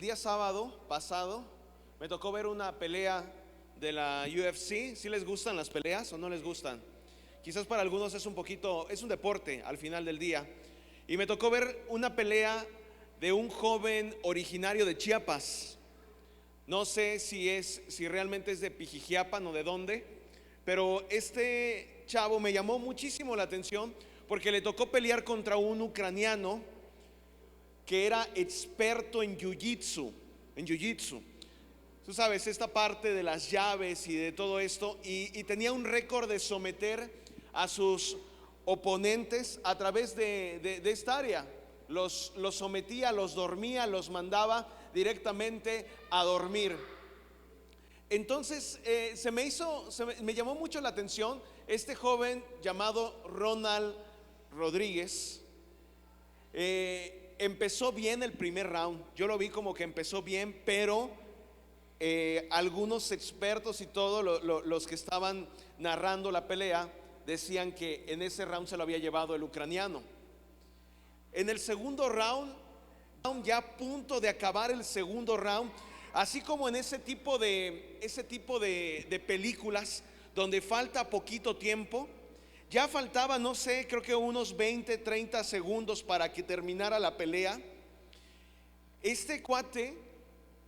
día sábado pasado me tocó ver una pelea de la UFC. ¿Sí les gustan las peleas o no les gustan? Quizás para algunos es un poquito, es un deporte al final del día. Y me tocó ver una pelea de un joven originario de Chiapas. No sé si realmente es de Pijijiapan o de dónde, pero este chavo me llamó muchísimo la atención porque le tocó pelear contra un ucraniano que era experto en jiu-jitsu. Tú sabes, esta parte de las llaves y de todo esto, y tenía un récord de someter a sus oponentes a través de esta área. Los sometía, los dormía, los mandaba directamente a dormir. Entonces me llamó mucho la atención este joven llamado Ronald Rodríguez. Empezó bien el primer round. Yo lo vi como que empezó bien, pero algunos expertos y todos los que estaban narrando la pelea decían que en ese round se lo había llevado el ucraniano. En el segundo round, ya a punto de acabar el segundo round, así como en ese tipo de películas donde falta poquito tiempo, ya faltaba, no sé, creo que unos 20, 30 segundos para que terminara la pelea. Este cuate,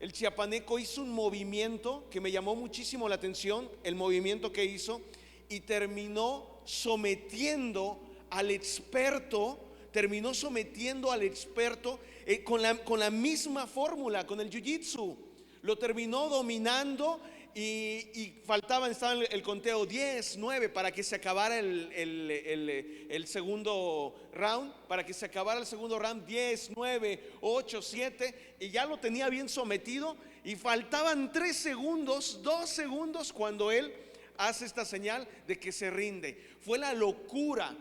el chiapaneco, hizo un movimiento que me llamó muchísimo la atención, el movimiento que hizo, y terminó sometiendo al experto con la misma fórmula, con el jiu-jitsu. Lo terminó dominando y estaba el conteo 10, 9 para que se acabara el segundo round. Para que se acabara el segundo round, 10, 9, 8, 7, y ya lo tenía bien sometido. Y faltaban 3 segundos, 2 segundos, cuando él hace esta señal de que se rinde. Fue la locura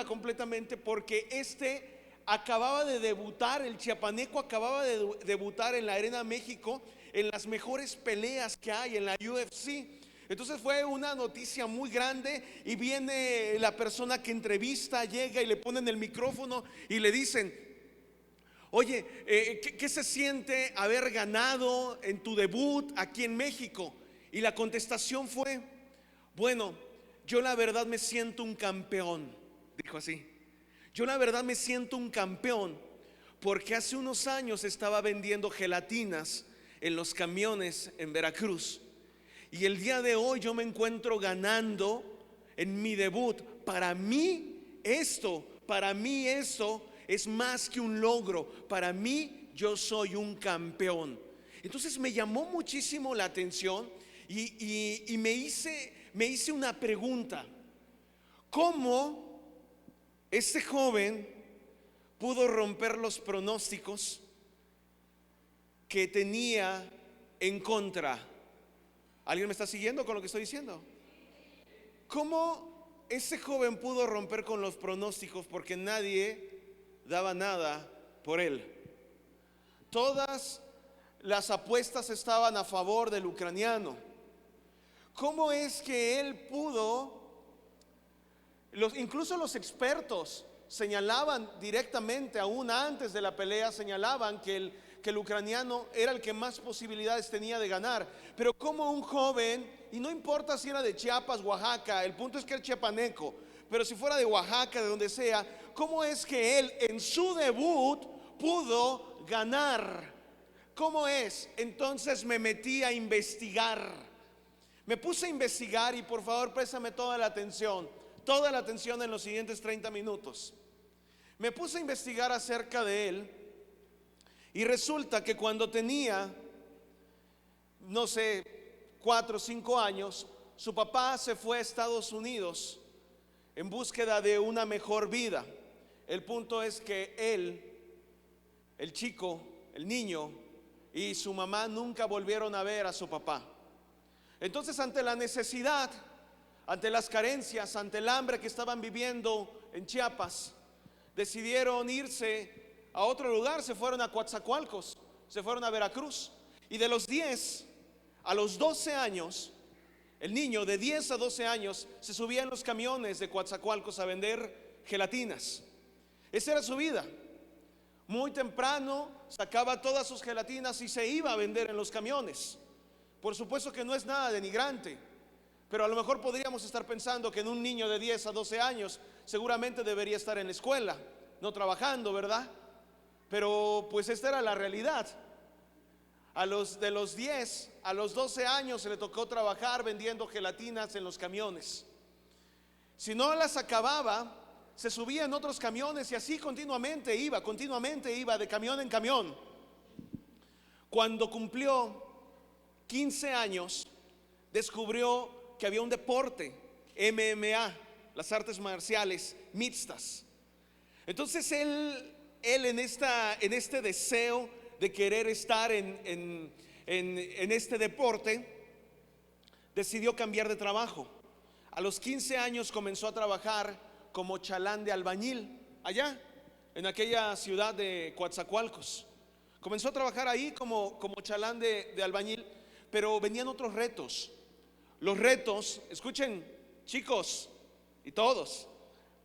completamente, porque acababa de debutar, el chiapaneco acababa de debutar en la Arena México, en las mejores peleas que hay en la UFC. Entonces fue una noticia muy grande, y viene la persona que entrevista, llega y le ponen el micrófono y le dicen: oye, ¿qué se siente haber ganado en tu debut aquí en México? Y la contestación fue: bueno, yo la verdad me siento un campeón. Dijo así: yo la verdad me siento un campeón porque hace unos años estaba vendiendo gelatinas en los camiones en Veracruz, y el día de hoy yo me encuentro ganando en mi debut. Para mí esto es más que un logro. Para mí, yo soy un campeón. Entonces me llamó muchísimo la atención, y me hice una pregunta: ¿cómo este joven pudo romper los pronósticos que tenía en contra? ¿Alguien me está siguiendo con lo que estoy diciendo? ¿Cómo ese joven pudo romper con los pronósticos? Porque nadie daba nada por él. Todas las apuestas estaban a favor del ucraniano. ¿Cómo es que él pudo? Incluso los expertos señalaban directamente, aún antes de la pelea, señalaban que el ucraniano era el que más posibilidades tenía de ganar. Pero como un joven, y no importa si era de Chiapas, Oaxaca, el punto es que era chiapaneco, pero si fuera de Oaxaca, de donde sea, ¿cómo es que él en su debut pudo ganar? ¿Cómo es? Entonces me metí a investigar. Me puse a investigar, y por favor préstame toda la atención en los siguientes 30 minutos. Me puse a investigar acerca de él, y resulta que cuando tenía, no sé, 4 o 5 años, su papá se fue a Estados Unidos en búsqueda de una mejor vida. El punto es que él, el chico, el niño, y su mamá nunca volvieron a ver a su papá. Entonces, ante la necesidad, ante las carencias, ante el hambre que estaban viviendo en Chiapas, decidieron irse a otro lugar. Se fueron a Coatzacoalcos, se fueron a Veracruz. Y de los 10 a los 12 años, el niño de 10 a 12 años se subía en los camiones de Coatzacoalcos a vender gelatinas. Esa era su vida. Muy temprano sacaba todas sus gelatinas y se iba a vender en los camiones. Por supuesto que no es nada denigrante, pero a lo mejor podríamos estar pensando que en un niño de 10 a 12 años seguramente debería estar en la escuela, no trabajando, ¿verdad? Pero pues esta era la realidad. De los 10 a los 12 años se le tocó trabajar vendiendo gelatinas en los camiones. Si no las acababa, se subía en otros camiones y así continuamente iba de camión en camión. Cuando cumplió 15 años, descubrió que había un deporte, MMA, las artes marciales mixtas. Entonces él en este deseo de querer estar en este deporte, decidió cambiar de trabajo. A los 15 años comenzó a trabajar como chalán de albañil, allá en aquella ciudad de Coatzacoalcos. Comenzó a trabajar ahí como chalán de albañil, pero venían otros retos. Los retos, escuchen chicos y todos,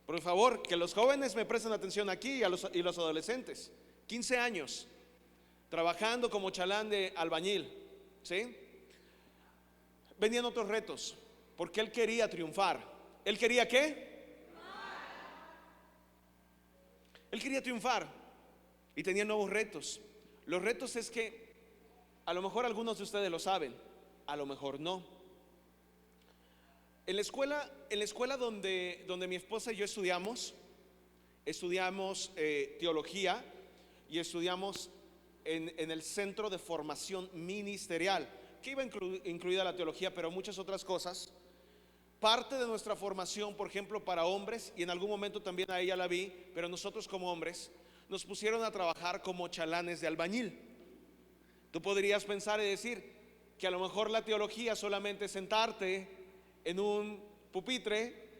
por favor, que los jóvenes me presten atención aquí y los adolescentes. 15 años trabajando como chalán de albañil, ¿sí? Venían otros retos, porque él quería triunfar. ¿Él quería qué? Él quería triunfar y tenía nuevos retos. Los retos es que a lo mejor algunos de ustedes lo saben, a lo mejor no. En la escuela donde mi esposa y yo estudiamos teología y estudiamos en el Centro de Formación Ministerial, que iba incluida la teología, pero muchas otras cosas. Parte de nuestra formación, por ejemplo, para hombres, y en algún momento también a ella la vi, pero nosotros como hombres, nos pusieron a trabajar como chalanes de albañil. Tú podrías pensar y decir que a lo mejor la teología solamente es sentarte en un pupitre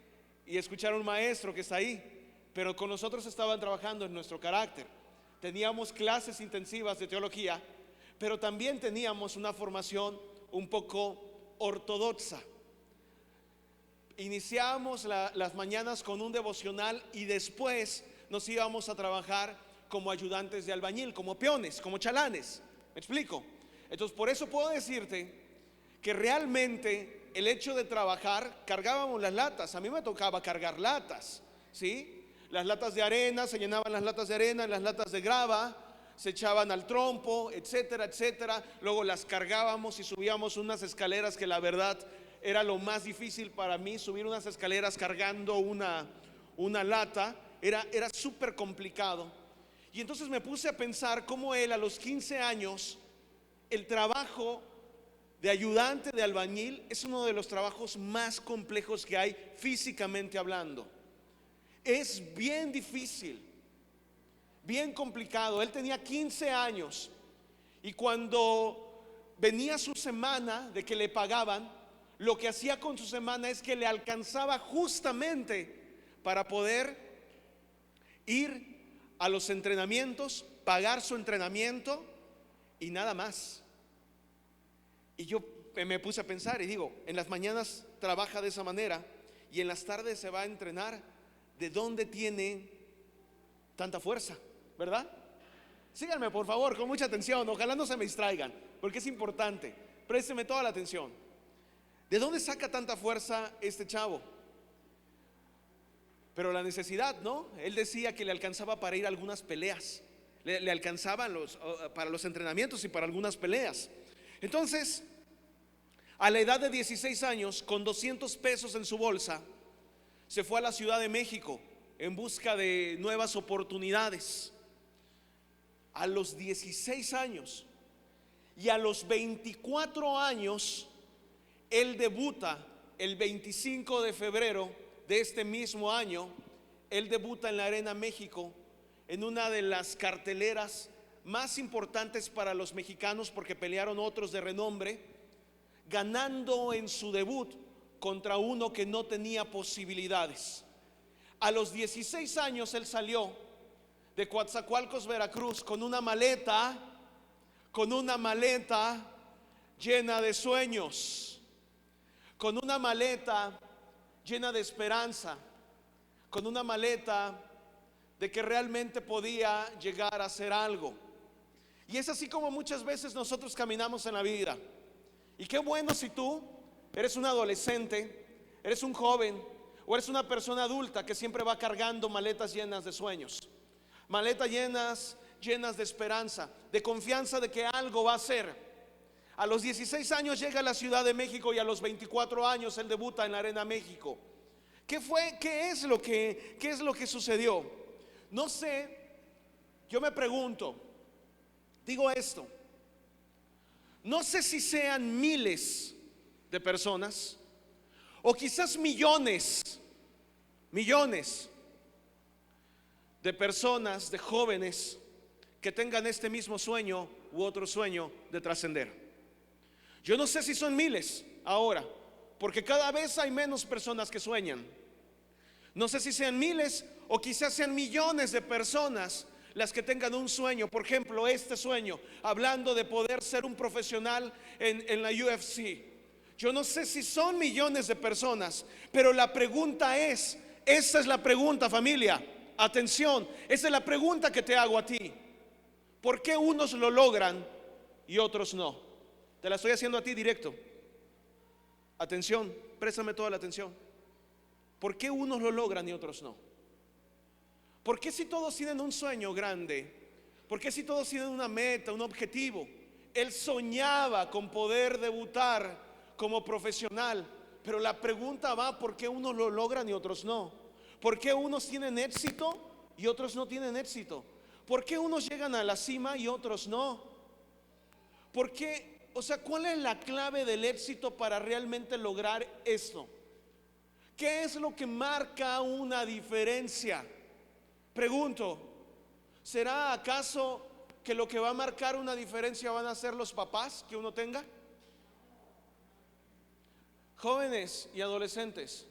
y escuchar a un maestro que está ahí, pero con nosotros estaban trabajando en nuestro carácter. Teníamos clases intensivas de teología, pero también teníamos una formación un poco ortodoxa. Iniciábamos las mañanas con un devocional y después nos íbamos a trabajar como ayudantes de albañil, como peones, como chalanes. ¿Me explico? Entonces, por eso puedo decirte que realmente el hecho de trabajar, cargábamos las latas. A mí me tocaba cargar latas, ¿sí? Las latas de arena, se llenaban las latas de arena, las latas de grava, se echaban al trompo, etcétera, etcétera. Luego las cargábamos y subíamos unas escaleras que la verdad era lo más difícil para mí. Subir unas escaleras cargando una lata era súper complicado. Y entonces me puse a pensar cómo él a los 15 años, el trabajo de ayudante de albañil es uno de los trabajos más complejos que hay físicamente hablando. Es bien difícil, bien complicado. Él tenía 15 años y cuando venía su semana de que le pagaban, lo que hacía con su semana es que le alcanzaba justamente para poder ir a los entrenamientos, pagar su entrenamiento y nada más. Y yo me puse a pensar y digo, en las mañanas trabaja de esa manera y en las tardes se va a entrenar. ¿De dónde tiene tanta fuerza? ¿Verdad? Síganme por favor con mucha atención, ojalá no se me distraigan, porque es importante. Présteme toda la atención. ¿De dónde saca tanta fuerza este chavo? Pero la necesidad, ¿no? Él decía que le alcanzaba para ir a algunas peleas, le alcanzaba para los entrenamientos y para algunas peleas. Entonces, a la edad de 16 años, con 200 pesos en su bolsa, se fue a la Ciudad de México en busca de nuevas oportunidades. A los 16 años y a los 24 años, él debuta el 25 de febrero de este mismo año. Él debuta en la Arena México, en una de las carteleras más importantes para los mexicanos, porque pelearon otros de renombre, ganando en su debut contra uno que no tenía posibilidades. A los 16 años él salió de Coatzacoalcos, Veracruz, con una maleta llena de sueños, con una maleta llena de esperanza, con una maleta de que realmente podía llegar a hacer algo. Y es así como muchas veces nosotros caminamos en la vida. Y qué bueno si tú eres un adolescente, eres un joven o eres una persona adulta que siempre va cargando maletas llenas de sueños, maletas llenas de esperanza, de confianza de que algo va a ser. A los 16 años llega a la Ciudad de México y a los 24 años él debuta en la Arena México. ¿Qué fue? ¿Qué es lo que sucedió? No sé, yo me pregunto, digo esto, no sé si sean miles de personas o quizás millones de personas, de jóvenes que tengan este mismo sueño u otro sueño de trascender. Yo no sé si son miles ahora, porque cada vez hay menos personas que sueñan. No sé si sean miles o quizás sean millones de personas las que tengan un sueño. Por ejemplo, este sueño, hablando de poder ser un profesional en la UFC. Yo no sé si son millones de personas, pero la pregunta es, esa es la pregunta, familia, atención, esa es la pregunta que te hago a ti. ¿Por qué unos lo logran y otros no? Te la estoy haciendo a ti directo. Atención, préstame toda la atención. ¿Por qué unos lo logran y otros no? ¿Por qué si todos tienen un sueño grande? ¿Por qué si todos tienen una meta, un objetivo? Él soñaba con poder debutar como profesional, pero la pregunta va: ¿por qué unos lo logran y otros no? ¿Por qué unos tienen éxito y otros no tienen éxito? ¿Por qué unos llegan a la cima y otros no? ¿Por qué? O sea, ¿cuál es la clave del éxito para realmente lograr esto? ¿Qué es lo que marca una diferencia? Pregunto, ¿será acaso que lo que va a marcar una diferencia van a ser los papás que uno tenga? Jóvenes y adolescentes,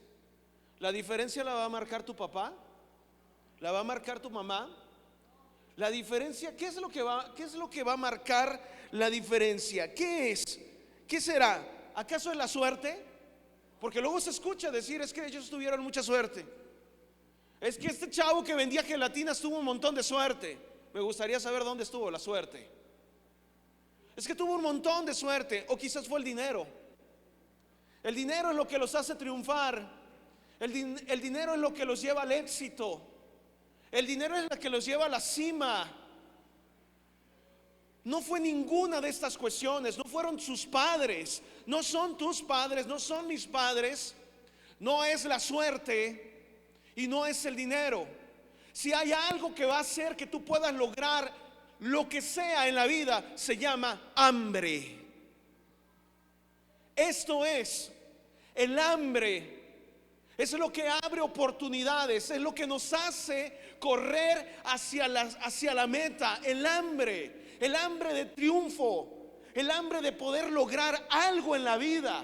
¿la diferencia la va a marcar tu papá? ¿La va a marcar tu mamá? La diferencia, ¿qué es lo que va a marcar la diferencia? ¿Qué es? ¿Qué será? ¿Acaso es la suerte? Porque luego se escucha decir: es que ellos tuvieron mucha suerte. Es que este chavo que vendía gelatinas tuvo un montón de suerte. Me gustaría saber dónde estuvo la suerte. Es que tuvo un montón de suerte. O quizás fue el dinero. El dinero es lo que los hace triunfar. El dinero es lo que los lleva al éxito. El dinero es lo que los lleva a la cima. No fue ninguna de estas cuestiones. No fueron sus padres. No son tus padres. No son mis padres. No es la suerte y no es el dinero. Si hay algo que va a hacer que tú puedas lograr lo que sea en la vida, se llama hambre. Esto es el hambre. Es lo que abre oportunidades, es lo que nos hace correr hacia la meta. El hambre de triunfo, el hambre de poder lograr algo en la vida.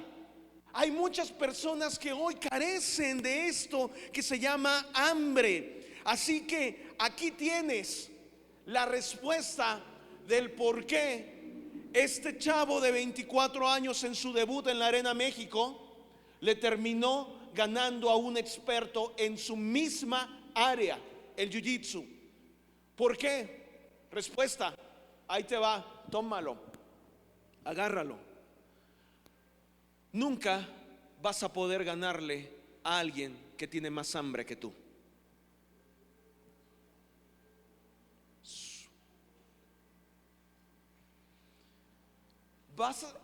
Hay muchas personas que hoy carecen de esto que se llama hambre. Así que aquí tienes la respuesta del por qué este chavo de 24 años en su debut en la Arena México le terminó ganando a un experto en su misma área, el jiu-jitsu. ¿Por qué? Respuesta, ahí te va, tómalo, agárralo. Nunca vas a poder ganarle a alguien que tiene más hambre que tú.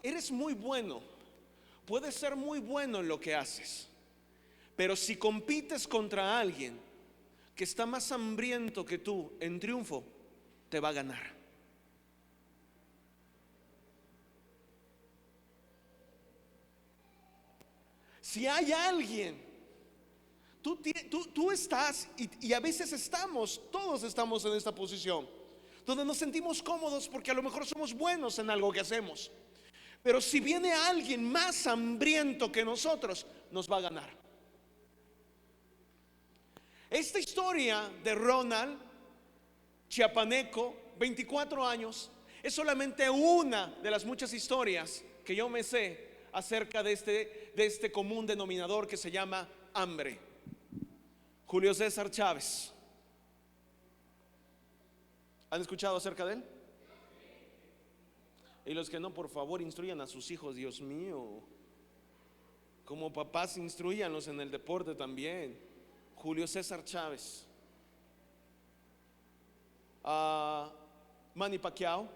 Eres muy bueno, puedes ser muy bueno en lo que haces, pero si compites contra alguien que está más hambriento que tú en triunfo, te va a ganar. Si hay alguien, tú estás y a veces todos estamos en esta posición donde nos sentimos cómodos porque a lo mejor somos buenos en algo que hacemos. Pero si viene alguien más hambriento que nosotros, nos va a ganar. Esta historia de Ronald Chiapaneco, 24 años, es solamente una de las muchas historias que yo me sé acerca de este común denominador que se llama hambre. Julio César Chávez, ¿Han escuchado acerca de él? Y los que no, por favor, instruyan a sus hijos, Dios mío. Como papás, instruyanlos en el deporte también. Julio César Chávez, Manny Pacquiao.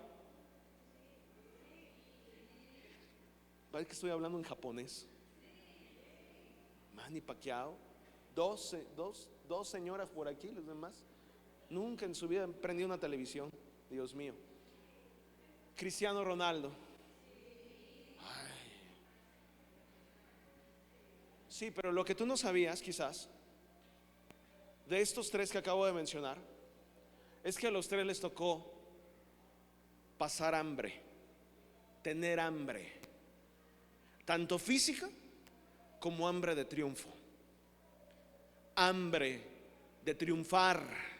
Parece que estoy hablando en japonés. Manny Pacquiao. Dos señoras por aquí, los demás nunca en su vida han prendido una televisión. Dios mío. Cristiano Ronaldo. Ay. Sí, pero lo que tú no sabías quizás de estos tres que acabo de mencionar es que a los tres les tocó pasar hambre, tener hambre, tanto física como hambre de triunfo, hambre de triunfar,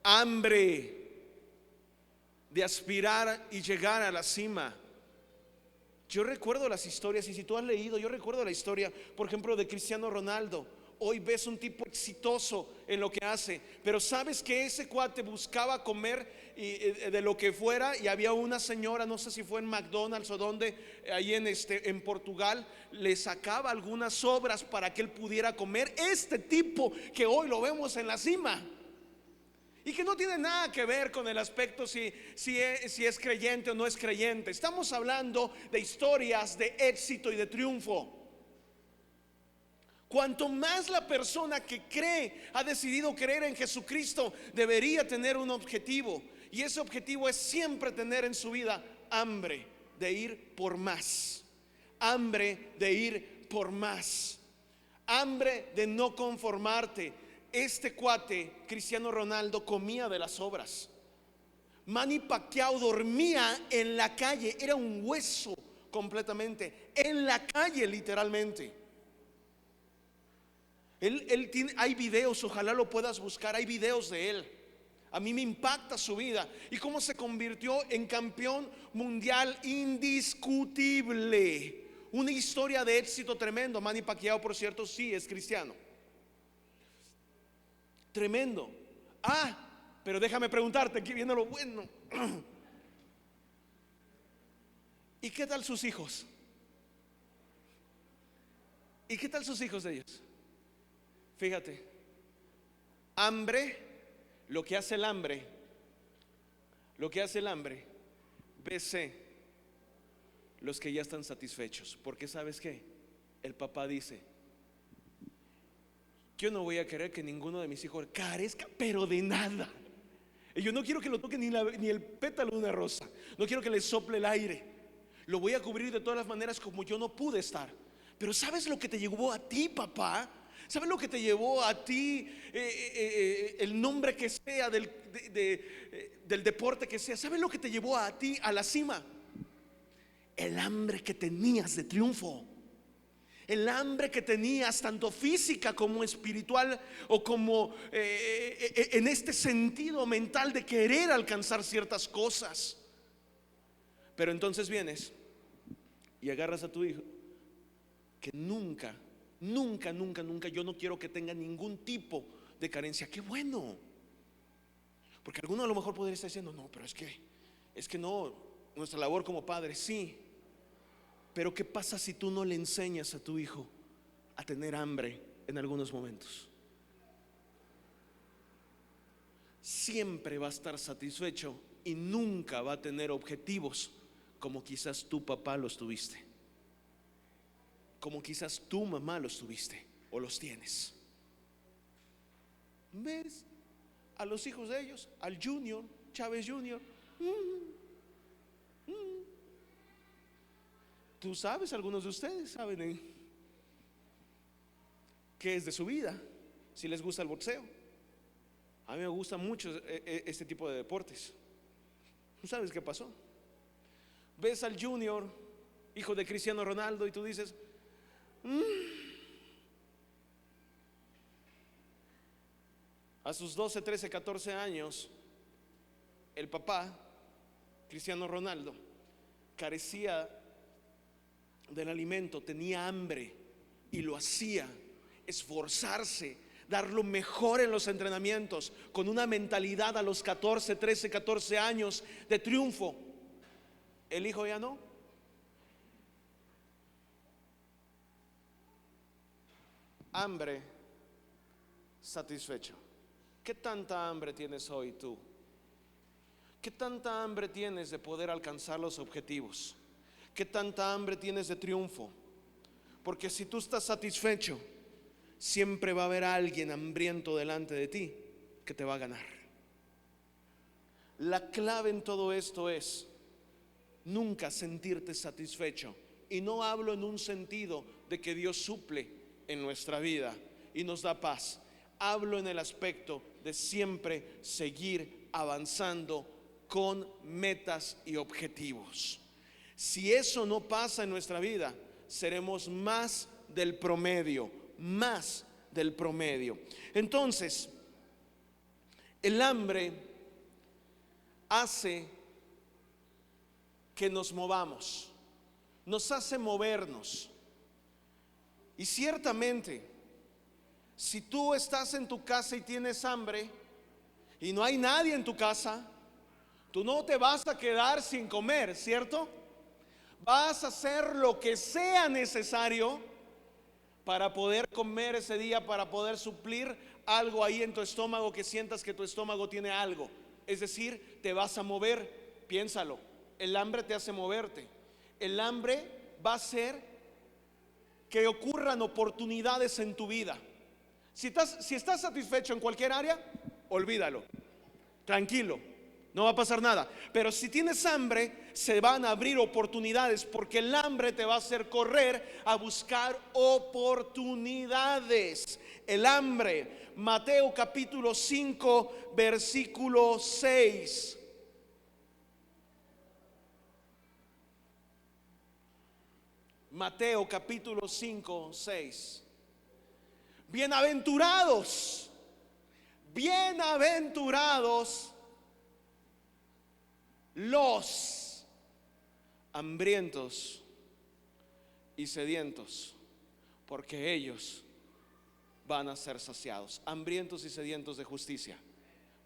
hambre de aspirar y llegar a la cima. Yo recuerdo las historias, y si tú has leído, yo recuerdo la historia, por ejemplo, de Cristiano Ronaldo. Hoy ves un tipo exitoso en lo que hace, pero sabes que ese cuate buscaba comer de lo que fuera, y había una señora, no sé si fue en McDonald's o donde, ahí en Portugal, le sacaba algunas sobras para que él pudiera comer. Este tipo que hoy lo vemos en la cima, y que no tiene nada que ver con el aspecto si es creyente o no es creyente. Estamos hablando de historias de éxito y de triunfo. Cuanto más la persona que cree, ha decidido creer en Jesucristo, debería tener un objetivo. Y ese objetivo es siempre tener en su vida hambre de ir por más. Hambre de ir por más. Hambre de no conformarte. Este cuate, Cristiano Ronaldo, comía de las sobras. Manny Pacquiao dormía en la calle, era un hueso completamente, en la calle literalmente. Él tiene, hay videos, ojalá lo puedas buscar, hay videos de él. A mí me impacta su vida y cómo se convirtió en campeón mundial indiscutible. Una historia de éxito tremendo. Manny Pacquiao, por cierto, sí es cristiano. Tremendo. Pero déjame preguntarte, aquí viene lo bueno. ¿Y qué tal sus hijos? ¿Y qué tal sus hijos de ellos? Fíjate, hambre, lo que hace el hambre, BC, los que ya están satisfechos. Porque ¿sabes qué? El papá dice: yo no voy a querer que ninguno de mis hijos carezca, pero de nada. Y yo no quiero que lo toque ni el pétalo de una rosa. No quiero que le sople el aire. Lo voy a cubrir de todas las maneras como yo no pude estar. Pero ¿sabes lo que te llevó a ti, papá? ¿Sabes lo que te llevó a ti, el nombre que sea del deporte que sea? ¿Sabes lo que te llevó a ti a la cima? El hambre que tenías de triunfo. El hambre que tenías, tanto física como espiritual, o como en este sentido mental de querer alcanzar ciertas cosas. Pero entonces vienes y agarras a tu hijo, que nunca, yo no quiero que tenga ningún tipo de carencia. Qué bueno. Porque alguno a lo mejor podría estar diciendo: no, pero es que no, nuestra labor como padres, sí. Pero ¿qué pasa si tú no le enseñas a tu hijo a tener hambre en algunos momentos? Siempre va a estar satisfecho y nunca va a tener objetivos como quizás tu papá los tuviste, como quizás tu mamá los tuviste o los tienes. ¿Ves a los hijos de ellos? Al Junior, Chávez Junior. Tú sabes, algunos de ustedes saben qué es de su vida, si les gusta el boxeo. A mí me gusta mucho este tipo de deportes. ¿Tú sabes qué pasó? Ves al Junior, hijo de Cristiano Ronaldo, y tú dices: a sus 12, 13, 14 años, el papá, Cristiano Ronaldo, carecía del alimento, tenía hambre, y lo hacía esforzarse, dar lo mejor en los entrenamientos, con una mentalidad a los 14, 13, 14 años de triunfo. El hijo ya no. Hambre, satisfecho. ¿Qué tanta hambre tienes hoy tú? ¿Qué tanta hambre tienes de poder alcanzar los objetivos? ¿Qué tanta hambre tienes de triunfo? Porque si tú estás satisfecho, siempre va a haber alguien hambriento delante de ti que te va a ganar. La clave en todo esto es nunca sentirte satisfecho. Y no hablo en un sentido de que Dios suple en nuestra vida y nos da paz. Hablo en el aspecto de siempre seguir avanzando con metas y objetivos. Si eso no pasa en nuestra vida, seremos más del promedio, más del promedio. Entonces, el hambre hace que nos movamos, nos hace movernos. Y ciertamente, si tú estás en tu casa y tienes hambre y no hay nadie en tu casa, tú no te vas a quedar sin comer, ¿cierto? Vas a hacer lo que sea necesario para poder comer ese día, para poder suplir algo ahí en tu estómago, que sientas que tu estómago tiene algo. Es decir, te vas a mover. Piénsalo, el hambre te hace moverte. El hambre va a hacer que ocurran oportunidades en tu vida. Si estás satisfecho en cualquier área, olvídalo, tranquilo, no va a pasar nada. Pero si tienes hambre, se van a abrir oportunidades, porque el hambre te va a hacer correr a buscar oportunidades. El hambre, Mateo capítulo 5, versículo 6. Mateo capítulo 5, 6. Bienaventurados, bienaventurados los hambrientos y sedientos, porque ellos van a ser saciados. Hambrientos y sedientos de justicia,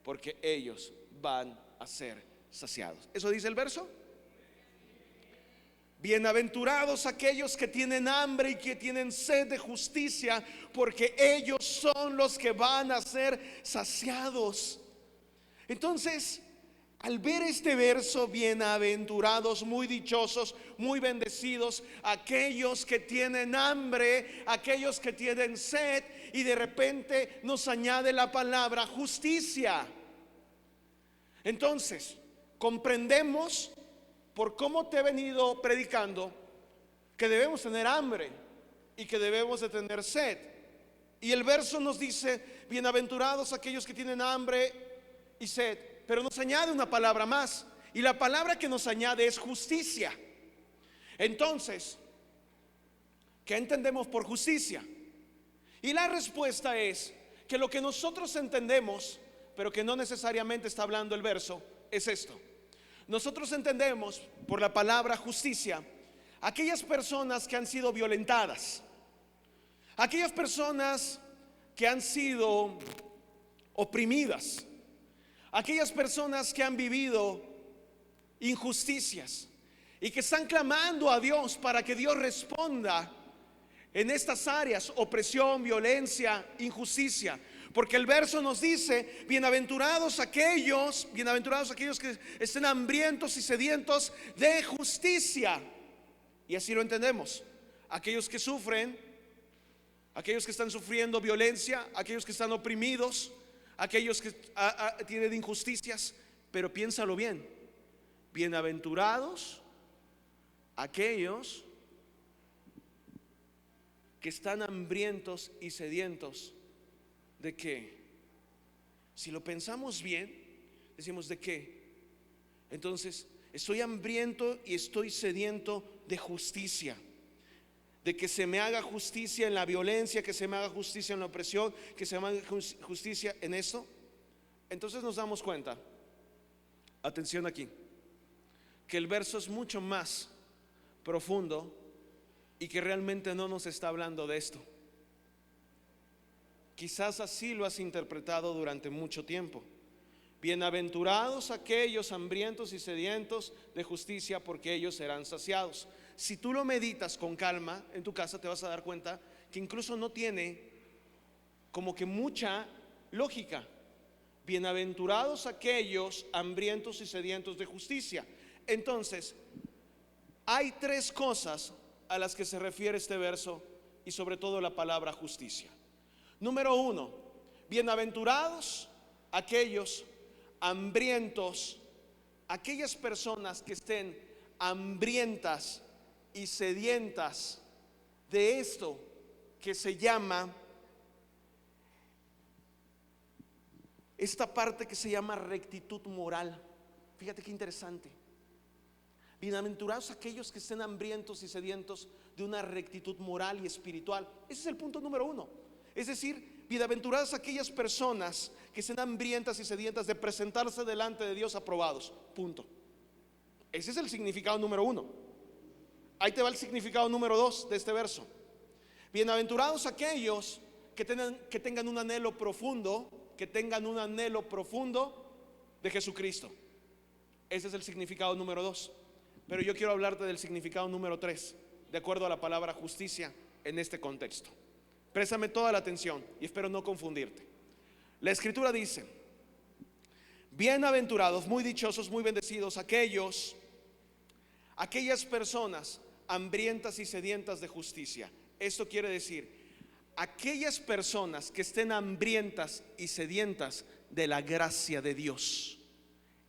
porque ellos van a ser saciados. ¿Eso dice el verso? Bienaventurados aquellos que tienen hambre y que tienen sed de justicia, porque ellos son los que van a ser saciados. Entonces, al ver este verso, bienaventurados, muy dichosos, muy bendecidos, aquellos que tienen hambre, aquellos que tienen sed, y de repente nos añade la palabra justicia. Entonces, comprendemos, por cómo te he venido predicando, que debemos tener hambre y que debemos de tener sed. Y el verso nos dice, bienaventurados aquellos que tienen hambre y sed, pero nos añade una palabra más, y la palabra que nos añade es justicia. Entonces, ¿qué entendemos por justicia? Y la respuesta es que lo que nosotros entendemos, pero que no necesariamente está hablando el verso, es esto. Nosotros entendemos por la palabra justicia aquellas personas que han sido violentadas, aquellas personas que han sido oprimidas, aquellas personas que han vivido injusticias y que están clamando a Dios para que Dios responda en estas áreas: opresión, violencia, injusticia. Porque el verso nos dice, bienaventurados aquellos que estén hambrientos y sedientos de justicia. Y así lo entendemos: aquellos que sufren, aquellos que están sufriendo violencia, aquellos que están oprimidos, aquellos que tienen injusticias. Pero piénsalo bien: bienaventurados aquellos que están hambrientos y sedientos. ¿De qué? Si lo pensamos bien, decimos, ¿de qué? Entonces, estoy hambriento y estoy sediento de justicia, de que se me haga justicia en la violencia, que se me haga justicia en la opresión, que se me haga justicia en esto. Entonces nos damos cuenta, atención aquí, que el verso es mucho más profundo y que realmente no nos está hablando de esto. Quizás así lo has interpretado durante mucho tiempo. Bienaventurados aquellos hambrientos y sedientos de justicia, porque ellos serán saciados. Si tú lo meditas con calma en tu casa, te vas a dar cuenta que incluso no tiene como que mucha lógica. Bienaventurados aquellos hambrientos y sedientos de justicia. Entonces, hay tres cosas a las que se refiere este verso y sobre todo la palabra justicia. Número uno, bienaventurados aquellos hambrientos, aquellas personas que estén hambrientas y sedientas de esto que se llama, esta parte que se llama rectitud moral. Fíjate qué interesante. Bienaventurados aquellos que estén hambrientos y sedientos de una rectitud moral y espiritual. Ese es el punto número uno. Es decir, bienaventuradas aquellas personas que estén hambrientas y sedientas de presentarse delante de Dios aprobados. Punto. Ese es el significado número uno. Ahí te va el significado número dos de este verso. Bienaventurados aquellos que tengan un anhelo profundo, de Jesucristo. Ese es el significado número dos. Pero yo quiero hablarte del significado número tres, de acuerdo a la palabra justicia en este contexto. Préstame toda la atención y espero no confundirte. La escritura dice: bienaventurados, muy dichosos, muy bendecidos aquellas personas hambrientas y sedientas de justicia. Esto quiere decir, aquellas personas que estén hambrientas y sedientas de la gracia de Dios.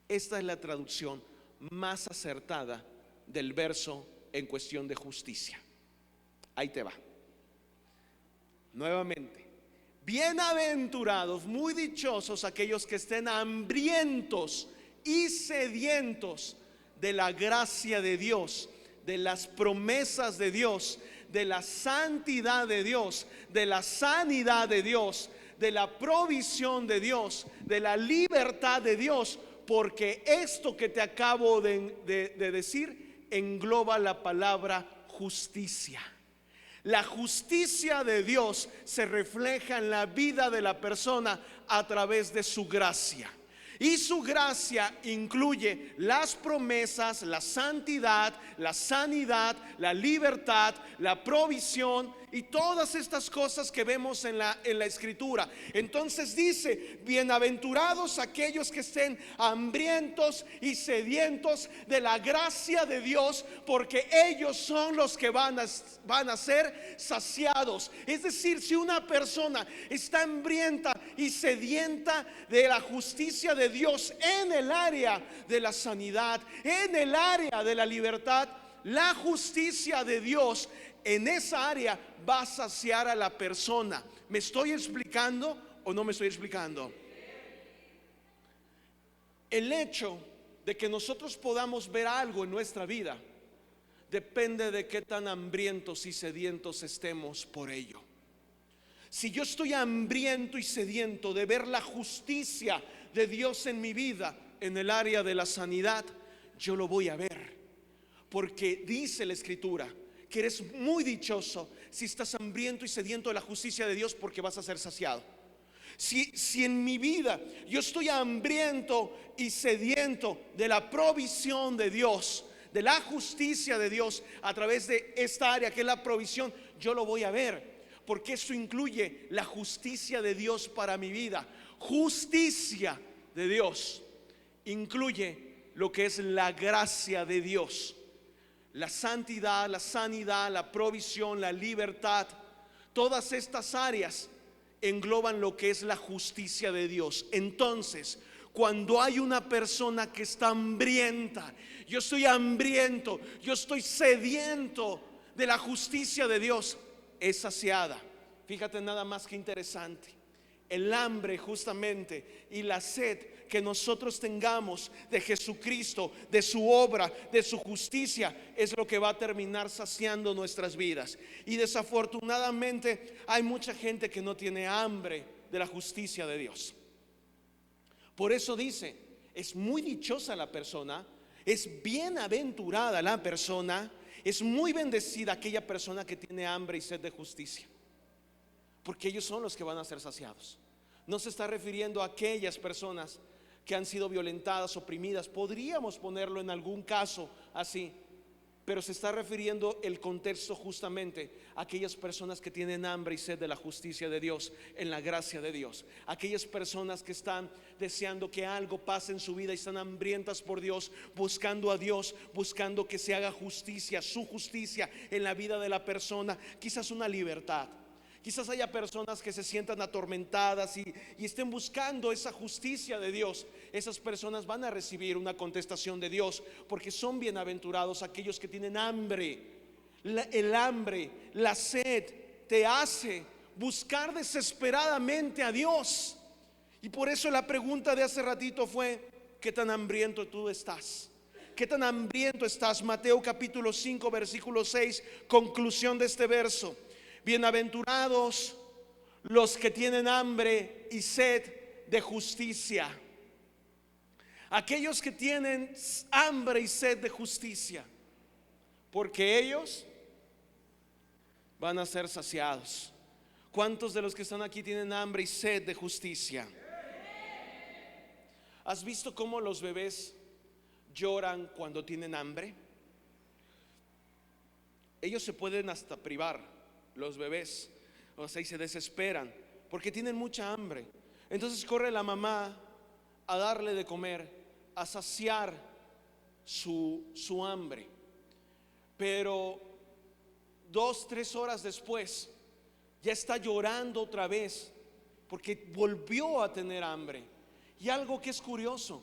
Esta es la traducción más acertada del verso en cuestión de justicia. Ahí te va. Nuevamente, bienaventurados, muy dichosos aquellos que estén hambrientos y sedientos de la gracia de Dios, de las promesas de Dios, de la santidad de Dios, de la sanidad de Dios, de la provisión de Dios, de la libertad de Dios, porque esto que te acabo de decir engloba la palabra justicia. La justicia de Dios se refleja en la vida de la persona a través de su gracia. Y su gracia incluye las promesas, la santidad, la sanidad, la libertad, la provisión y todas estas cosas que vemos en la escritura. Entonces dice: bienaventurados aquellos que estén hambrientos y sedientos de la gracia de Dios, porque ellos son los que van a ser saciados. Es decir, si una persona está hambrienta y sedienta de la justicia de Dios en el área de la sanidad, en el área de la libertad, la justicia de Dios en esa área va a saciar a la persona. ¿Me estoy explicando o no me estoy explicando? El hecho de que nosotros podamos ver algo en nuestra vida depende de qué tan hambrientos y sedientos estemos por ello. Si yo estoy hambriento y sediento de ver la justicia de Dios en mi vida, en el área de la sanidad, yo lo voy a ver, porque dice la escritura que eres muy dichoso si estás hambriento y sediento de la justicia de Dios, porque vas a ser saciado. Si en mi vida yo estoy hambriento y sediento de la provisión de Dios, de la justicia de Dios a través de esta área que es la provisión, yo lo voy a ver, porque eso incluye la justicia de Dios para mi vida. Justicia de Dios incluye lo que es la gracia de Dios, la santidad, la sanidad, la provisión, la libertad. Todas estas áreas engloban lo que es la justicia de Dios. Entonces, cuando hay una persona que está hambrienta, yo estoy hambriento, yo estoy sediento de la justicia de Dios, es saciada. Fíjate nada más que interesante. El hambre justamente y la sed que nosotros tengamos de Jesucristo, de su obra, de su justicia, es lo que va a terminar saciando nuestras vidas. Y desafortunadamente hay mucha gente que no tiene hambre de la justicia de Dios. Por eso dice: es muy dichosa la persona, es bienaventurada la persona, es muy bendecida aquella persona que tiene hambre y sed de justicia. porque ellos son los que van a ser saciados. No se está refiriendo a aquellas personas que han sido violentadas, oprimidas. Podríamos ponerlo en algún caso así, pero se está refiriendo el contexto justamente a aquellas personas que tienen hambre y sed de la justicia de Dios, en la gracia de Dios. Aquellas personas que están deseando que algo pase en su vida y están hambrientas por Dios, buscando a Dios, buscando que se haga justicia, su justicia en la vida de la persona, quizás una libertad. Quizás haya personas que se sientan atormentadas y estén buscando esa justicia de Dios. Esas personas van a recibir una contestación de Dios, porque son bienaventurados aquellos que tienen hambre. El hambre, la sed te hace buscar desesperadamente a Dios. Y por eso la pregunta de hace ratito fue: ¿qué tan hambriento tú estás? ¿Qué tan hambriento estás? Mateo capítulo 5 versículo 6, conclusión de este verso. Bienaventurados los que tienen hambre y sed de justicia. Aquellos que tienen hambre y sed de justicia, porque ellos van a ser saciados. ¿Cuántos de los que están aquí tienen hambre y sed de justicia? ¿Has visto cómo los bebés lloran cuando tienen hambre? Ellos se pueden hasta privar, los bebés, o sea, y se desesperan porque tienen mucha hambre. Entonces corre la mamá a darle de comer, a saciar su hambre. Pero 2, 3 horas después ya está llorando otra vez porque volvió a tener hambre. Y algo que es curioso: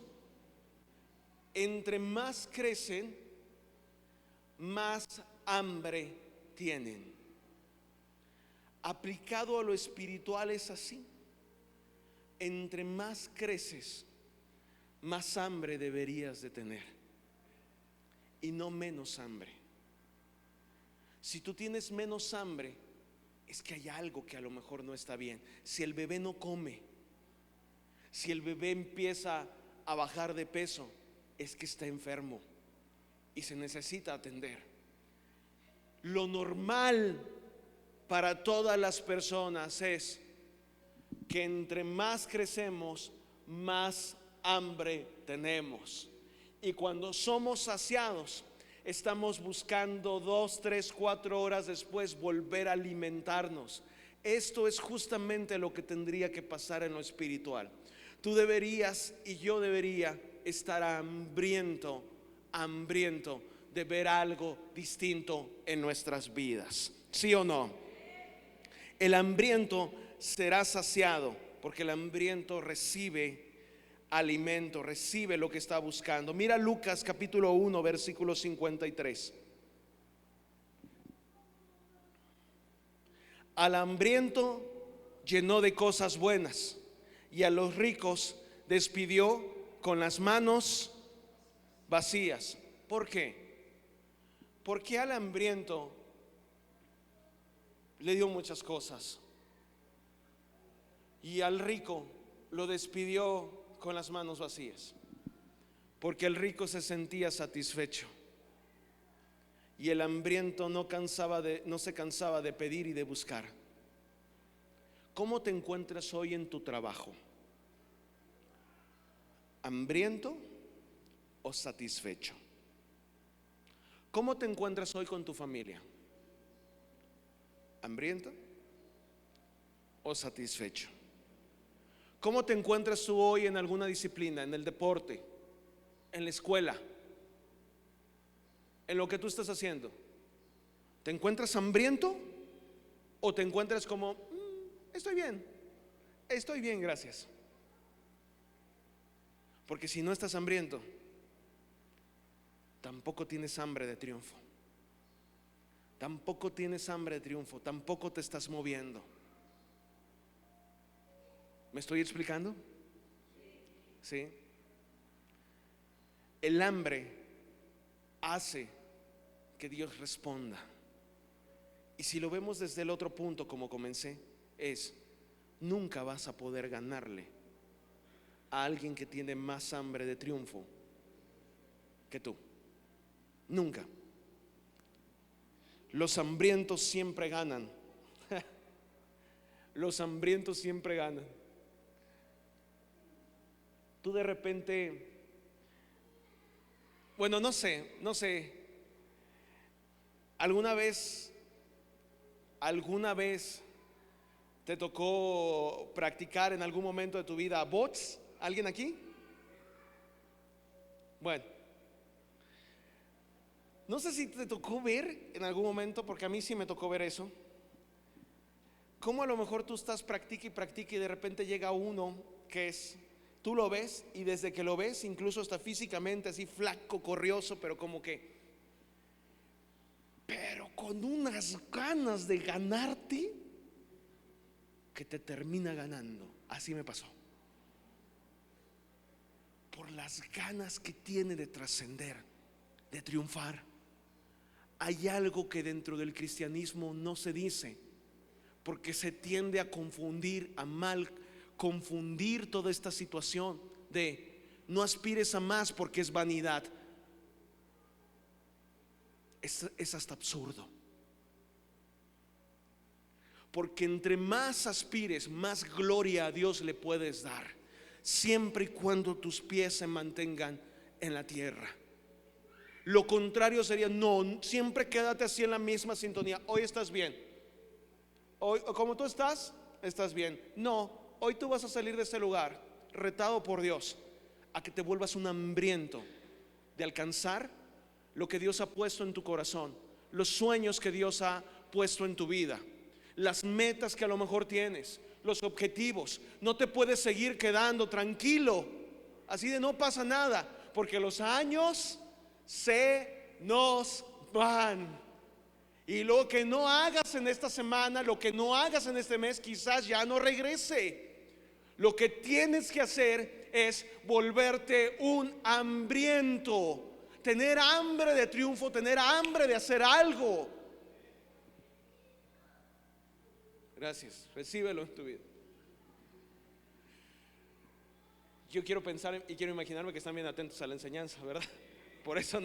entre más crecen, más hambre tienen. Aplicado a lo espiritual es así. Entre más creces, más hambre deberías de tener, y no menos hambre. Si tú tienes menos hambre, es que hay algo que a lo mejor no está bien. Si el bebé no come, si el bebé empieza a bajar de peso, es que está enfermo y se necesita atender. Lo normal para todas las personas es que entre más crecemos, más hambre tenemos. Y cuando somos saciados, estamos buscando 2, 3, 4 horas después volver a alimentarnos. Esto es justamente lo que tendría que pasar en lo espiritual. Tú deberías y yo debería estar hambriento de ver algo distinto en nuestras vidas. ¿Sí o no? El hambriento será saciado, porque el hambriento recibe alimento, recibe lo que está buscando. Mira Lucas capítulo 1 versículo 53. Al hambriento llenó de cosas buenas, y a los ricos despidió con las manos vacías. ¿Por qué? Porque al hambriento le dio muchas cosas, y al rico lo despidió con las manos vacías, porque el rico se sentía satisfecho y el hambriento no se cansaba de pedir y de buscar. ¿Cómo te encuentras hoy en tu trabajo? ¿Hambriento o satisfecho? ¿Cómo te encuentras hoy con tu familia? ¿Hambriento o satisfecho? ¿Cómo te encuentras tú hoy en alguna disciplina, en el deporte, en la escuela, en lo que tú estás haciendo? ¿Te encuentras hambriento o te encuentras como estoy bien, gracias? Porque si no estás hambriento, tampoco tienes hambre de triunfo. Tampoco tienes hambre de triunfo, tampoco te estás moviendo. ¿Me estoy explicando? ¿Sí? El hambre hace que Dios responda. Y si lo vemos desde el otro punto, como comencé, es: nunca vas a poder ganarle a alguien que tiene más hambre de triunfo que tú. Nunca. Los hambrientos siempre ganan. los hambrientos siempre ganan. Tú de repente, bueno, no sé, alguna vez te tocó practicar en algún momento de tu vida bots. ¿Alguien aquí? Bueno, no sé si te tocó ver en algún momento, porque a mí sí me tocó ver eso, cómo a lo mejor tú estás practica y de repente llega uno que es, tú lo ves y desde que lo ves, incluso hasta físicamente así flaco, corrioso, pero con unas ganas de ganarte, que te termina ganando. Así me pasó. Por las ganas que tiene de trascender, de triunfar. Hay algo que dentro del cristianismo no se dice, porque se tiende a confundir, a mal confundir toda esta situación de no aspires a más porque es vanidad. Es hasta absurdo, porque entre más aspires, más gloria a Dios le puedes dar, siempre y cuando tus pies se mantengan en la tierra. Lo contrario sería, no, siempre quédate así en la misma sintonía. Hoy estás bien, hoy como tú estás bien. No, hoy tú vas a salir de este lugar retado por Dios a que te vuelvas un hambriento de alcanzar lo que Dios ha puesto en tu corazón, los sueños que Dios ha puesto en tu vida, las metas que a lo mejor tienes, los objetivos. No te puedes seguir quedando tranquilo así de no pasa nada, porque los años se nos van. Y lo que no hagas en esta semana, lo que no hagas en este mes, quizás ya no regrese. Lo que tienes que hacer es volverte un hambriento, tener hambre de triunfo, tener hambre de hacer algo. Gracias, recíbelo en tu vida. Yo quiero pensar y quiero imaginarme que están bien atentos a la enseñanza, ¿verdad? Por eso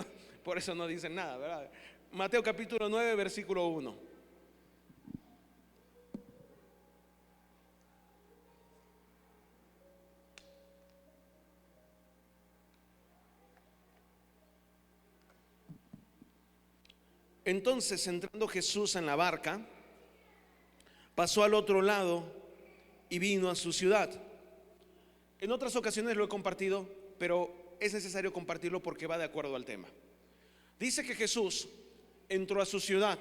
no dicen nada, ¿verdad? Mateo capítulo 9, versículo 1. Entonces, entrando Jesús en la barca, pasó al otro lado y vino a su ciudad. En otras ocasiones lo he compartido, pero es necesario compartirlo porque va de acuerdo al tema. Dice que Jesús entró a su ciudad.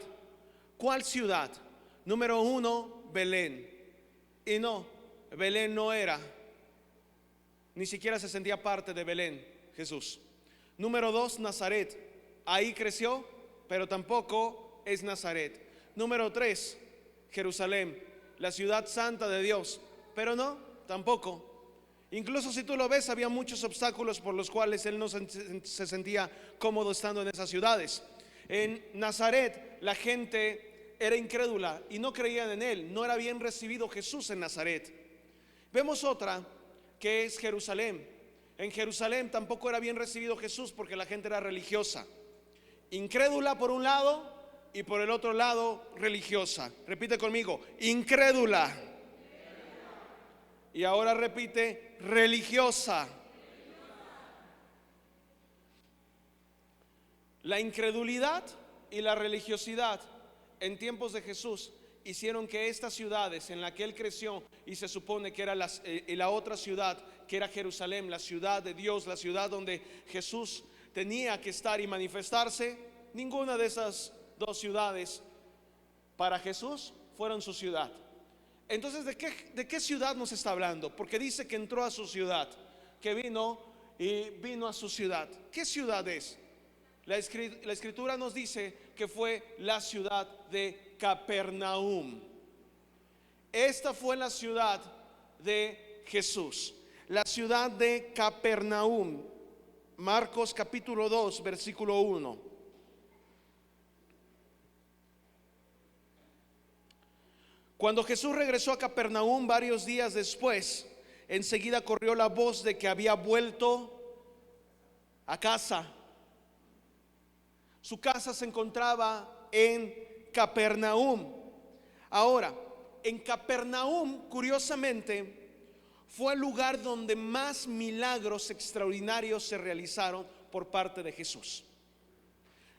¿Cuál ciudad? Número 1, Belén. Y no, Belén no era, ni siquiera se sentía parte de Belén Jesús. Número 2, Nazaret. Ahí creció, pero tampoco es Nazaret. Número 3, Jerusalén, la ciudad santa de Dios, pero no, tampoco. Incluso si tú lo ves, había muchos obstáculos por los cuales él no se sentía cómodo estando en esas ciudades. En Nazaret la gente era incrédula y no creían en él. No era bien recibido Jesús en Nazaret. Vemos otra que es Jerusalén. En Jerusalén tampoco era bien recibido Jesús porque la gente era religiosa, incrédula por un lado y por el otro lado religiosa. Repite conmigo, incrédula. Y ahora repite, religiosa. La incredulidad y la religiosidad en tiempos de Jesús hicieron que estas ciudades en las que él creció, y se supone que era la otra ciudad, que era Jerusalén, la ciudad de Dios, la ciudad donde Jesús tenía que estar y manifestarse, ninguna de esas dos ciudades para Jesús fueron su ciudad. Entonces, ¿de qué ciudad nos está hablando? Porque dice que entró a su ciudad, que vino a su ciudad. ¿Qué ciudad es? La escritura nos dice que fue la ciudad de Capernaum. Esta fue la ciudad de Jesús, la ciudad de Capernaum. Marcos capítulo 2, versículo 1. Cuando Jesús regresó a Capernaum varios días después, enseguida corrió la voz de que había vuelto a casa. Su casa se encontraba en Capernaum. Ahora, en Capernaum, curiosamente, fue el lugar donde más milagros extraordinarios se realizaron por parte de Jesús.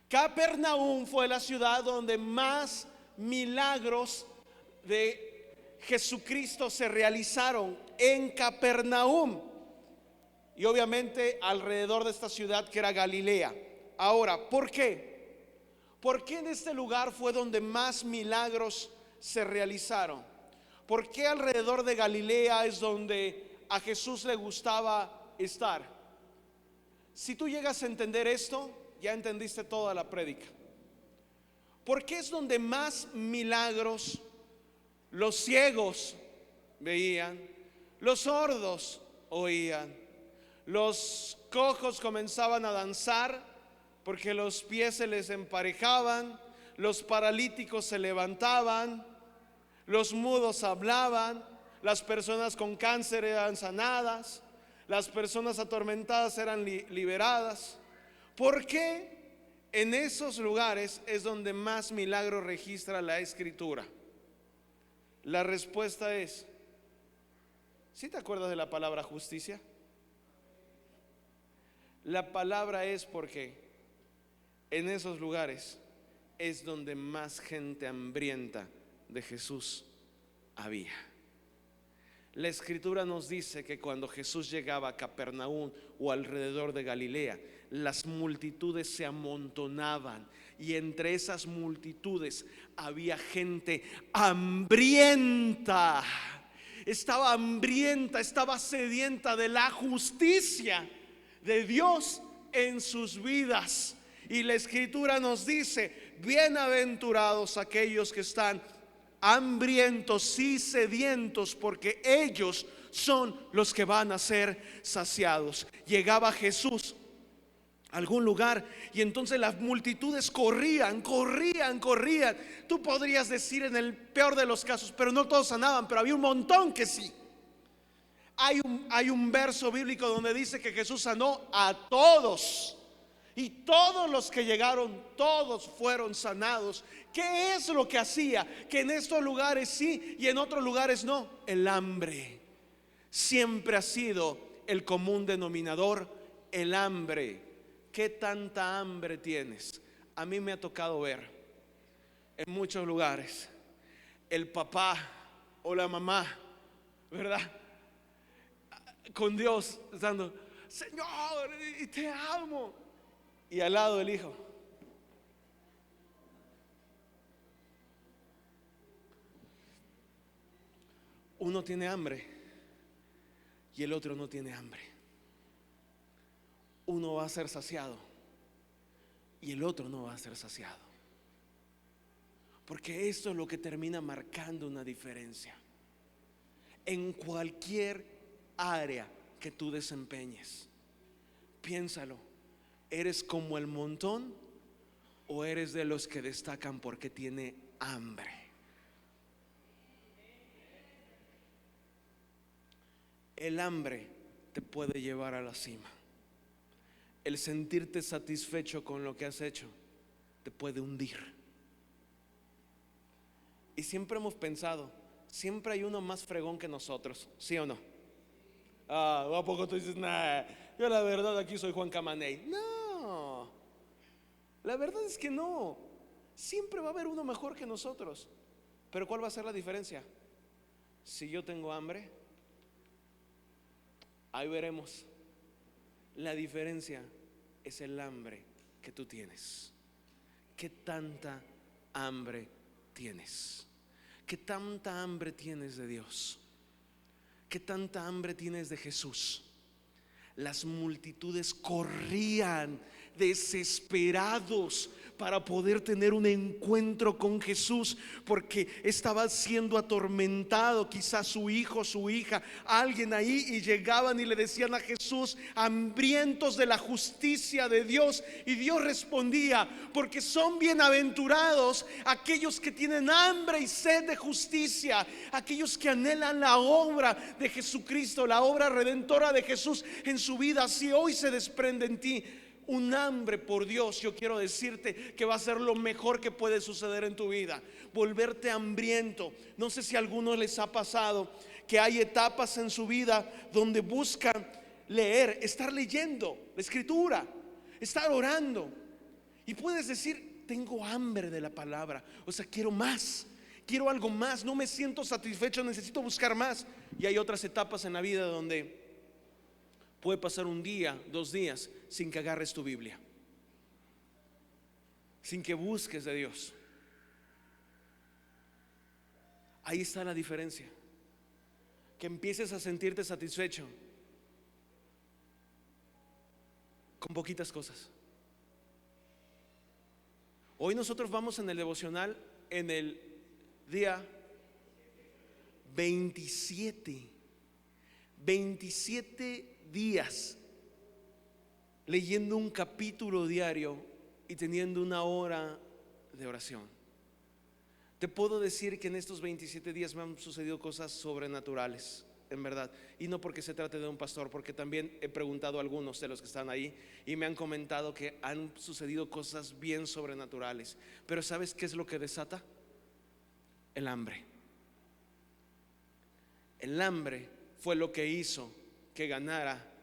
Capernaum fue la ciudad donde más milagros de Jesucristo se realizaron, en Capernaum, y obviamente alrededor de esta ciudad que era Galilea. Ahora, ¿por qué? ¿Por qué en este lugar fue donde más milagros se realizaron? ¿Por qué alrededor de Galilea es donde a Jesús le gustaba estar? Si tú llegas a entender esto, ya entendiste toda la prédica. ¿Por qué es donde más milagros? Los ciegos veían, los sordos oían, los cojos comenzaban a danzar porque los pies se les emparejaban, los paralíticos se levantaban, los mudos hablaban, las personas con cáncer eran sanadas, las personas atormentadas eran liberadas. ¿Por qué en esos lugares es donde más milagros registra la Escritura? La respuesta es: ¿sí te acuerdas de la palabra justicia? La palabra es porque en esos lugares es donde más gente hambrienta de Jesús había. La Escritura nos dice que cuando Jesús llegaba a Capernaum o alrededor de Galilea, las multitudes se amontonaban, y entre esas multitudes había gente hambrienta. Estaba hambrienta, estaba sedienta de la justicia de Dios en sus vidas. Y la Escritura nos dice: bienaventurados aquellos que están hambrientos y sedientos, porque ellos son los que van a ser saciados. Llegaba Jesús a algún lugar y entonces las multitudes corrían. Tú podrías decir en el peor de los casos, pero no todos sanaban, pero había un montón que sí. Hay un verso bíblico donde dice que Jesús sanó a todos, y todos los que llegaron, todos fueron sanados. ¿Qué es lo que hacía que en estos lugares sí y en otros lugares no? El hambre. Siempre ha sido el común denominador, el hambre. ¿Qué tanta hambre tienes? A mí me ha tocado ver en muchos lugares el papá o la mamá, ¿verdad?, con Dios dando: Señor, y te amo. Y al lado el hijo: uno tiene hambre y el otro no tiene hambre. Uno va a ser saciado y el otro no va a ser saciado, porque esto es lo que termina marcando una diferencia en cualquier área que tú desempeñes. Piénsalo: ¿eres como el montón o eres de los que destacan porque tiene hambre? El hambre te puede llevar a la cima. El sentirte satisfecho con lo que has hecho te puede hundir. Y siempre hemos pensado, siempre hay uno más fregón que nosotros, ¿sí o no? ¿A poco tú dices: nah, yo la verdad aquí soy Juan Camaney? No, la verdad es que no. Siempre va a haber uno mejor que nosotros. Pero ¿cuál va a ser la diferencia? Si yo tengo hambre, ahí veremos. La diferencia es el hambre que tú tienes. ¿Qué tanta hambre tienes? ¿Qué tanta hambre tienes de Dios? ¿Qué tanta hambre tienes de Jesús? Las multitudes corrían desesperados para poder tener un encuentro con Jesús, porque estaba siendo atormentado, quizás su hijo, su hija, alguien ahí, y llegaban y le decían a Jesús, hambrientos de la justicia de Dios, y Dios respondía: porque son bienaventurados aquellos que tienen hambre y sed de justicia, aquellos que anhelan la obra de Jesucristo, la obra redentora de Jesús en su vida. Si hoy se desprende en ti un hambre por Dios, yo quiero decirte que va a ser lo mejor que puede suceder en tu vida. Volverte hambriento. No sé si a algunos les ha pasado que hay etapas en su vida donde buscan leer, estar leyendo la escritura, estar orando, y puedes decir: tengo hambre de la palabra, o sea, quiero más, quiero algo más, no me siento satisfecho, necesito buscar más. Y hay otras etapas en la vida donde puede pasar un día, 2 días sin que agarres tu Biblia, sin que busques de Dios. Ahí está la diferencia, que empieces a sentirte satisfecho con poquitas cosas. Hoy nosotros vamos en el devocional en el día 27 días leyendo un capítulo diario y teniendo 1 hora de oración. Te puedo decir que en estos 27 días me han sucedido cosas sobrenaturales, en verdad. Y no porque se trate de un pastor, porque también he preguntado a algunos de los que están ahí y me han comentado que han sucedido cosas bien sobrenaturales. Pero ¿sabes qué es lo que desata? El hambre. El hambre fue lo que hizo que ganara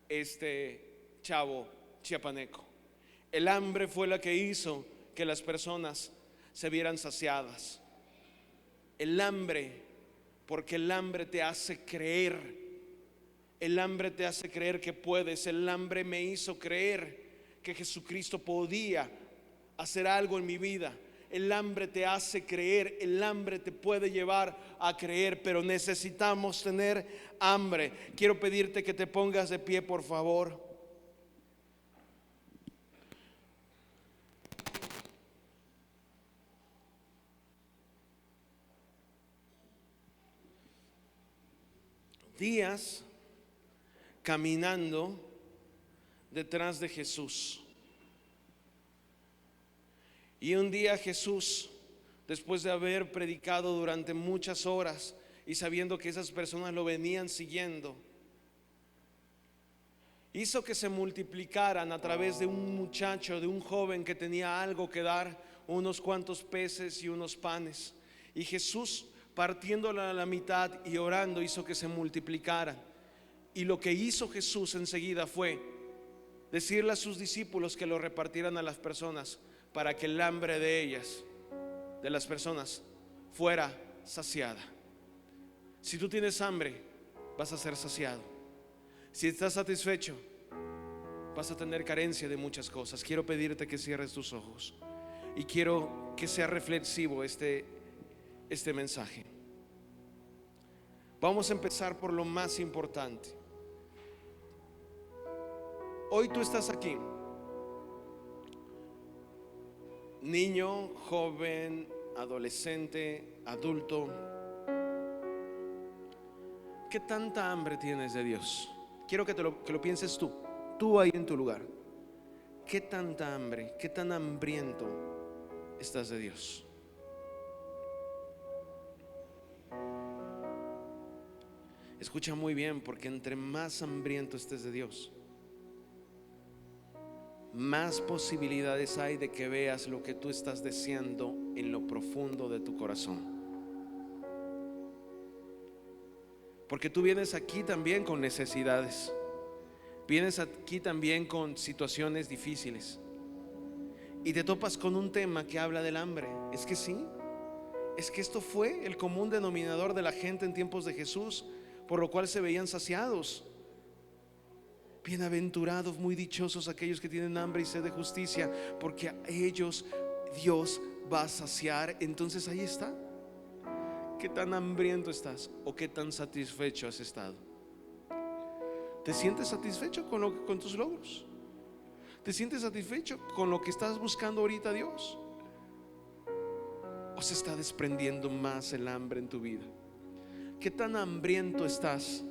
este chavo chiapaneco. El hambre fue la que hizo que las personas se vieran saciadas. El hambre, porque el hambre te hace creer. El hambre te hace creer que puedes. El hambre me hizo creer que Jesucristo podía hacer algo en mi vida. El hambre te hace creer, el hambre te puede llevar a creer, pero necesitamos tener hambre. Quiero pedirte que te pongas de pie, por favor. Días caminando detrás de Jesús. Y un día Jesús, después de haber predicado durante muchas horas y sabiendo que esas personas lo venían siguiendo, hizo que se multiplicaran a través de un muchacho, de un joven que tenía algo que dar, unos cuantos peces y unos panes. Y Jesús, partiéndola a la mitad y orando, hizo que se multiplicaran. Y lo que hizo Jesús enseguida fue decirle a sus discípulos que lo repartieran a las personas, para que el hambre de ellas, de las personas, fuera saciada. Si tú tienes hambre, vas a ser saciado. Si estás satisfecho, vas a tener carencia de muchas cosas. Quiero pedirte que cierres tus ojos y quiero que sea reflexivo este mensaje. Vamos a empezar por lo más importante. Hoy tú estás aquí, niño, joven, adolescente, adulto. ¿Qué tanta hambre tienes de Dios? Quiero que lo pienses tú ahí en tu lugar. ¿Qué tanta hambre, qué tan hambriento estás de Dios? Escucha muy bien, porque entre más hambriento estés de Dios, más posibilidades hay de que veas lo que tú estás deseando en lo profundo de tu corazón. Porque tú vienes aquí también con necesidades, vienes aquí también con situaciones difíciles y te topas con un tema que habla del hambre. Es que sí, es que esto fue el común denominador de la gente en tiempos de Jesús, por lo cual se veían saciados. Bienaventurados, muy dichosos aquellos que tienen hambre y sed de justicia, porque a ellos Dios va a saciar. Entonces ahí está. ¿Qué tan hambriento estás o qué tan satisfecho has estado? ¿Te sientes satisfecho con tus logros? ¿Te sientes satisfecho con lo que estás buscando ahorita, Dios? ¿O se está desprendiendo más el hambre en tu vida? ¿Qué tan hambriento estás?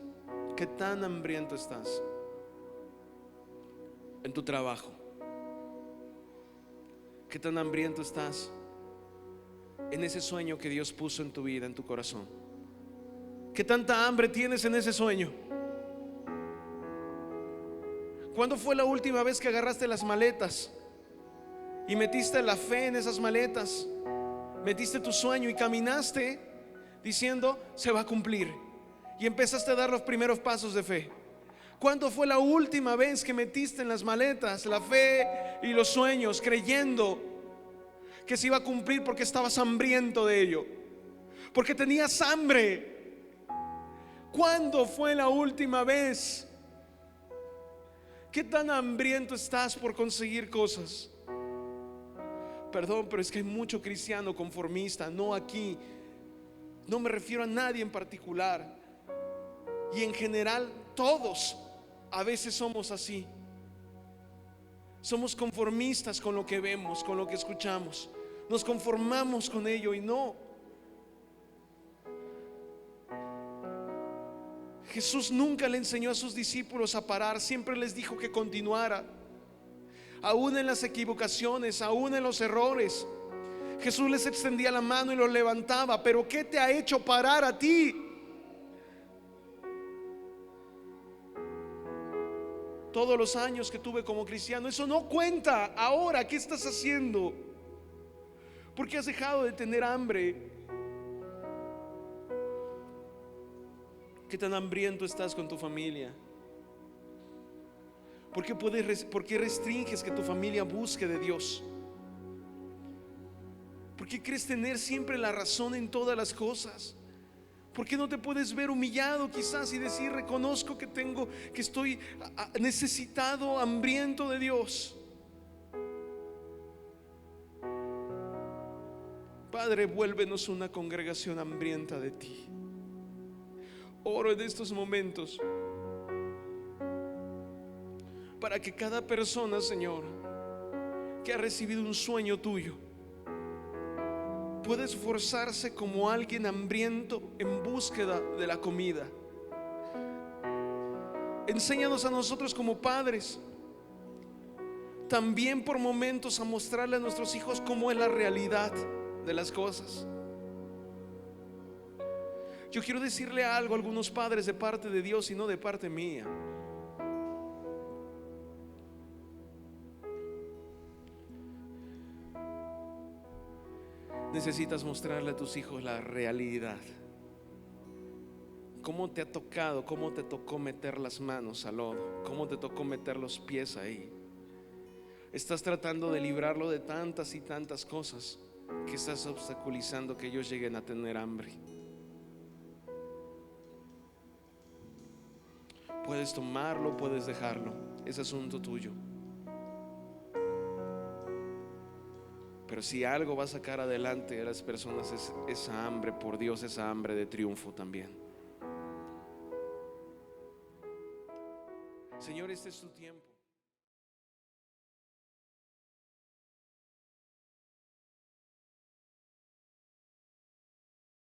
¿Qué tan hambriento estás en tu trabajo? ¿Qué tan hambriento estás en ese sueño que Dios puso en tu vida, en tu corazón? ¿Qué tanta hambre tienes en ese sueño? ¿Cuándo fue la última vez que agarraste las maletas y metiste la fe en esas maletas? Metiste tu sueño y caminaste diciendo: se va a cumplir, y empezaste a dar los primeros pasos de fe. ¿Cuándo fue la última vez que metiste en las maletas la fe y los sueños, creyendo que se iba a cumplir, porque estabas hambriento de ello, porque tenías hambre? ¿Cuándo fue la última vez? ¿Qué tan hambriento estás por conseguir cosas? Perdón, pero es que hay mucho cristiano conformista. No aquí, no me refiero a nadie en particular, y en general todos a veces somos así. Somos conformistas con lo que vemos, con lo que escuchamos. Nos conformamos con ello, y no. Jesús nunca le enseñó a sus discípulos a parar, siempre les dijo que continuara. Aún en las equivocaciones, aún en los errores, Jesús les extendía la mano y los levantaba. Pero ¿qué te ha hecho parar a ti? Todos los años que tuve como cristiano, eso no cuenta. Ahora, ¿qué estás haciendo? ¿Por qué has dejado de tener hambre? ¿Qué tan hambriento estás con tu familia? ¿Por qué restringes que tu familia busque de Dios? ¿Por qué crees tener siempre la razón en todas las cosas? ¿Por qué no te puedes ver humillado quizás y decir: reconozco que estoy necesitado, hambriento de Dios? Padre, vuélvenos una congregación hambrienta de ti. Oro en estos momentos para que cada persona, Señor, que ha recibido un sueño tuyo, pueda esforzarse como alguien hambriento en búsqueda de la comida. Enséñanos a nosotros como padres también por momentos a mostrarle a nuestros hijos cómo es la realidad de las cosas. Yo quiero decirle algo a algunos padres de parte de Dios y no de parte mía. Necesitas mostrarle a tus hijos la realidad. ¿Cómo te ha tocado? ¿Cómo te tocó meter las manos al lodo? ¿Cómo te tocó meter los pies ahí? Estás tratando de librarlo de tantas y tantas cosas que estás obstaculizando que ellos lleguen a tener hambre. Puedes tomarlo, puedes dejarlo, es asunto tuyo. Pero si algo va a sacar adelante a las personas es esa hambre por Dios, esa hambre de triunfo también. Señor, este es tu tiempo.